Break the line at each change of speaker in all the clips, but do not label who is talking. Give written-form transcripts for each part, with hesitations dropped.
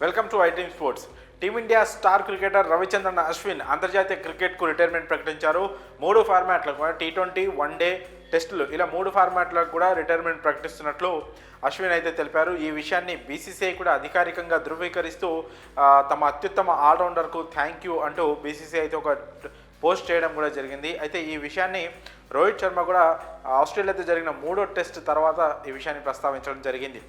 Welcome to I dream sports. Team India star cricketer Ravichandran Ashwin అంతర్జాతీయ క్రికెట్కు retirement ప్రకటించారు. 3 ఫార్మాట్లకు కూడా T20, వన్డే, టెస్టులు ఇలా 3 ఫార్మాట్లకు కూడా రిటైర్మెంట్ ప్రకటిస్తున్నట్లు అశ్విన్ అయితే తెలిపారు. ఈ విషయాన్ని బీసీసీఐ కూడా అధికారికంగా ధృవీకరిస్తూ తమ అత్యుత్తమ ఆల్రౌండర్కు థ్యాంక్ యూ అంటూ బీసీసీఐ అయితే ఒక పోస్ట్ చేయడం కూడా జరిగింది. అయితే ఈ విషయాన్ని రోహిత్ శర్మ కూడా ఆస్ట్రేలియాతో జరిగిన 3వ టెస్ట్ తర్వాత ఈ విషయాన్ని ప్రస్తావించడం జరిగింది.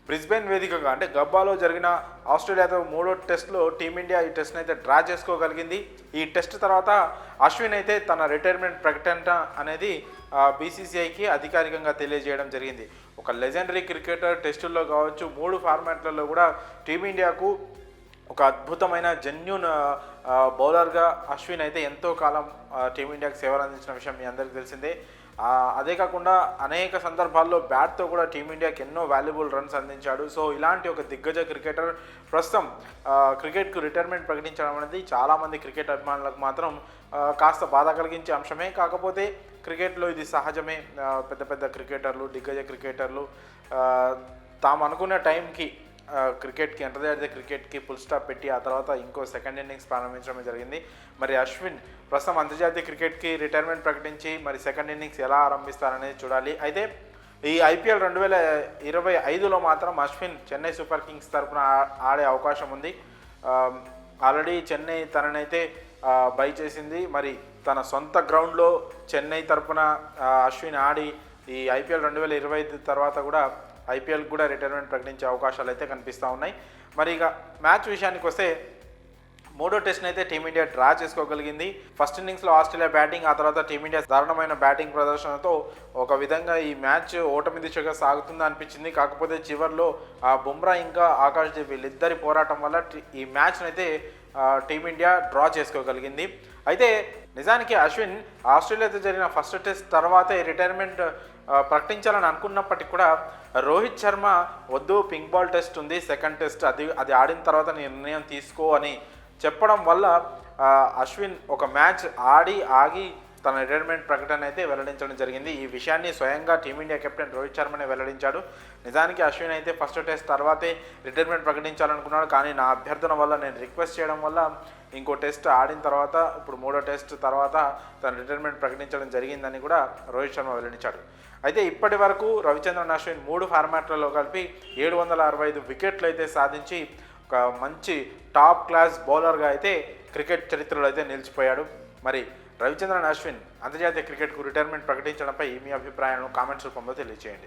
బ్రిస్బేన్ వేదికగా అంటే గబ్బాలో జరిగిన ఆస్ట్రేలియాతో 3వ టెస్ట్లో టీమిండియా ఈ టెస్ట్ని అయితే డ్రా చేసుకోగలిగింది. ఈ టెస్ట్ తర్వాత అశ్విన్ అయితే తన రిటైర్మెంట్ ప్రకటన అనేది బీసీసీఐకి అధికారికంగా తెలియజేయడం జరిగింది. ఒక లెజెండరీ క్రికెటర్ టెస్టుల్లో కావచ్చు 3 ఫార్మాట్లలో కూడా టీమిండియాకు ఒక అద్భుతమైన జెన్యూన్ బౌలర్గా అశ్విన్ అయితే ఎంతో కాలం టీమిండియాకు సేవలు అందించిన విషయం మీ అందరికీ తెలిసిందే. అదే కాకుండా అనేక సందర్భాల్లో బ్యాట్తో కూడా టీమిండియాకి ఎన్నో వాల్యుబుల్ రన్స్ అందించాడు. సో ఇలాంటి ఒక దిగ్గజ క్రికెటర్ ప్రస్తుతం క్రికెట్కు రిటైర్మెంట్ ప్రకటించడం అనేది చాలామంది క్రికెట్ అభిమానులకు మాత్రం కాస్త బాధ కలిగించే అంశమే. కాకపోతే క్రికెట్లో ఇది సహజమే. పెద్ద పెద్ద క్రికెటర్లు, దిగ్గజ క్రికెటర్లు తాము అనుకున్న టైంకి క్రికెట్కి అంతర్జాతీయ క్రికెట్కి ఫుల్ స్టాప్ పెట్టి ఆ తర్వాత ఇంకో సెకండ్ ఇన్నింగ్స్ ప్రారంభించడం జరిగింది. మరి అశ్విన్ ప్రస్తుతం అంతర్జాతీయ క్రికెట్కి రిటైర్మెంట్ ప్రకటించి మరి సెకండ్ ఇన్నింగ్స్ ఎలా ఆరంభిస్తారనేది చూడాలి. అయితే ఈ ఐపీఎల్ 2025లో మాత్రం అశ్విన్ చెన్నై సూపర్ కింగ్స్ తరఫున ఆడే అవకాశం ఉంది. ఆల్రెడీ చెన్నై తననైతే బై చేసింది. మరి తన సొంత గ్రౌండ్లో చెన్నై తరఫున అశ్విన్ ఆడి ఈ ఐపీఎల్ 2025 తర్వాత కూడా ఐపీఎల్ కూడా రిటైర్మెంట్ ప్రకటించే అవకాశాలు అయితే కనిపిస్తూ ఉన్నాయి. మరి ఇక మ్యాచ్ విషయానికి వస్తే 3వ టెస్ట్ని అయితే టీమిండియా డ్రా చేసుకోగలిగింది. ఫస్ట్ ఇన్నింగ్స్లో ఆస్ట్రేలియా బ్యాటింగ్, ఆ తర్వాత టీమిండియా దారుణమైన బ్యాటింగ్ ప్రదర్శనతో ఒక విధంగా ఈ మ్యాచ్ ఓటమి దిశగా సాగుతుందా అనిపించింది. కాకపోతే చివరిలో బుమ్రా ఇంకా ఆకాష్ దీప్ వీళ్ళిద్దరి పోరాటం వల్ల ఈ మ్యాచ్ని అయితే టీమిండియా డ్రా చేసుకోగలిగింది. అయితే నిజానికి అశ్విన్ ఆస్ట్రేలియాతో జరిగిన ఫస్ట్ టెస్ట్ తర్వాతే రిటైర్మెంట్ ప్రకటించాలని అనుకున్నప్పటికీ కూడా రోహిత్ శర్మ వద్దు, పింక్ బాల్ టెస్ట్ ఉంది, సెకండ్ టెస్ట్ అది ఆడిన తర్వాత నిర్ణయం తీసుకో అని చెప్పడం వల్ల అశ్విన్ ఒక మ్యాచ్ ఆగి తన రిటైర్మెంట్ ప్రకటన అయితే వెల్లడించడం జరిగింది. ఈ విషయాన్ని స్వయంగా టీమిండియా కెప్టెన్ రోహిత్ శర్మనే వెల్లడించాడు. నిజానికి అశ్విన్ అయితే ఫస్ట్ టెస్ట్ తర్వాతే రిటైర్మెంట్ ప్రకటించాలనుకున్నాడు. కానీ నా అభ్యర్థన వల్ల, నేను రిక్వెస్ట్ చేయడం వల్ల ఇంకో టెస్ట్ ఆడిన తర్వాత ఇప్పుడు 3వ టెస్ట్ తర్వాత తన రిటైర్మెంట్ ప్రకటించడం జరిగిందని కూడా రోహిత్ శర్మ వెల్లడించాడు. అయితే ఇప్పటి వరకు రవిచంద్రన్ అశ్విన్ 3 ఫార్మాట్లలో కలిపి 765 వికెట్లు అయితే సాధించి ఒక మంచి టాప్ క్లాస్ బౌలర్గా అయితే క్రికెట్ చరిత్రలో అయితే నిలిచిపోయాడు. మరి రవిచంద్రన్ అశ్విన్ అంతర్జాతీయ క్రికెట్కు రిటైర్మెంట్ ప్రకటించడంపై మీ అభిప్రాయాలను కామెంట్స్ రూపంలో తెలియజేయండి.